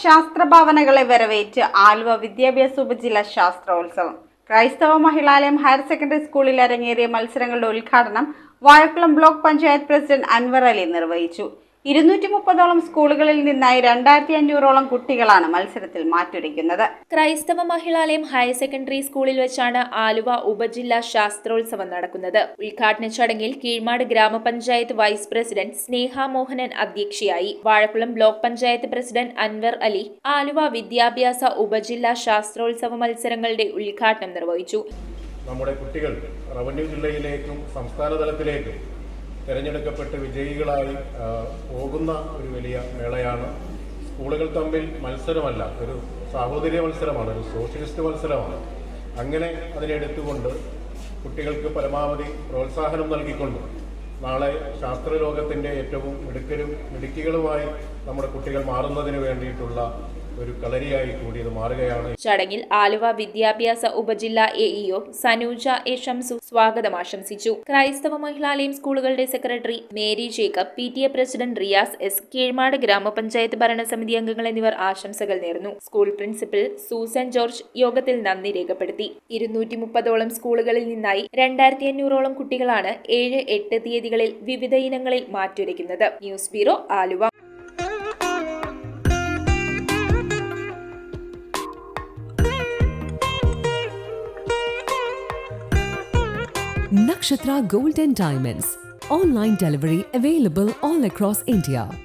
ശാസ്ത്രഭാവനകളെ വരവേറ്റ് ആലുവ വിദ്യാഭ്യാസ ഉപജില്ലാ ശാസ്ത്രോത്സവം. ക്രൈസ്തവ മഹിളാലയം ഹയർ സെക്കൻഡറി സ്കൂളിൽ അരങ്ങേറിയ മത്സരങ്ങളുടെ ഉദ്ഘാടനം വാഴക്കുളം ബ്ലോക്ക് പഞ്ചായത്ത് പ്രസിഡന്റ് അൻവർ അലി നിർവഹിച്ചു. 230ഓളം സ്കൂളുകളിൽ നിന്നായി 2500ഓളം കുട്ടികളാണ് മത്സരത്തിൽ മാറ്റുരയ്ക്കുന്നത്. ക്രൈസ്തവ മഹിളാലയം ഹയർ സെക്കൻഡറി സ്കൂളിൽ വെച്ചാണ് ആലുവ ഉപജില്ലാ ശാസ്ത്രോത്സവം നടക്കുന്നത്. ഉദ്ഘാടന ചടങ്ങിൽ കീഴ്മാട് ഗ്രാമപഞ്ചായത്ത് വൈസ് പ്രസിഡന്റ് സ്നേഹ മോഹനൻ അധ്യക്ഷയായി. വാഴക്കുളം ബ്ലോക്ക് പഞ്ചായത്ത് പ്രസിഡന്റ് അൻവർ അലി ആലുവ വിദ്യാഭ്യാസ ഉപജില്ലാ ശാസ്ത്രോത്സവ മത്സരങ്ങളുടെ ഉദ്ഘാടനം നിർവഹിച്ചു. നമ്മുടെ കുട്ടികൾ റവന്യൂ ജില്ലയിലേക്കും സംസ്ഥാന തലത്തിലേക്കും തിരഞ്ഞെടുക്കപ്പെട്ട് വിജയികളായി പോകുന്ന ഒരു വലിയ മേളയാണ്. സ്കൂളുകൾ തമ്മിൽ മത്സരമല്ല, ഒരു സാഹോദര്യ മത്സരമാണ്, ഒരു സോഷ്യലിസ്റ്റ് മത്സരമാണ്. അങ്ങനെ അതിനെടുത്തുകൊണ്ട് കുട്ടികൾക്ക് പരമാവധി പ്രോത്സാഹനം നൽകിക്കൊണ്ട് നാളെ ശാസ്ത്രലോകത്തിൻ്റെ ഏറ്റവും മിടുക്കികളുമായി നമ്മുടെ കുട്ടികൾ മാറുന്നതിന് വേണ്ടിയിട്ടുള്ള ഒരു കളരിയായി കൂടി ഇത് മാറുകയാണ്. ചടങ്ങിൽ ആലുവ വിദ്യാഭ്യാസ ഉപജില്ലാ എഇഒ സനൂജ എ ഷംസു സ്വാഗതം ആശംസിച്ചു. ക്രൈസ്തവ മഹിളാലയം സ്കൂളുകളുടെ secretary Mary Jacob, PTA president Riyas S, Keezhmad ഗ്രാമപഞ്ചായത്ത് ഭരണസമിതി അംഗങ്ങൾ എന്നിവർ ആശംസകൾ നേർന്നു. സ്കൂൾ പ്രിൻസിപ്പൽ സൂസൻ ജോർജ് യോഗത്തിൽ നന്ദി രേഖപ്പെടുത്തി. 230ഓളം സ്കൂളുകളിൽ നിന്നായി 2500ഓളം കുട്ടികളാണ് 7, 8 തീയതികളിൽ വിവിധ ഇനങ്ങളിൽ മാറ്റുരയ്ക്കുന്നത്. News bureau, Aluva. Nakshatra Gold and Diamonds. Online delivery available all across India.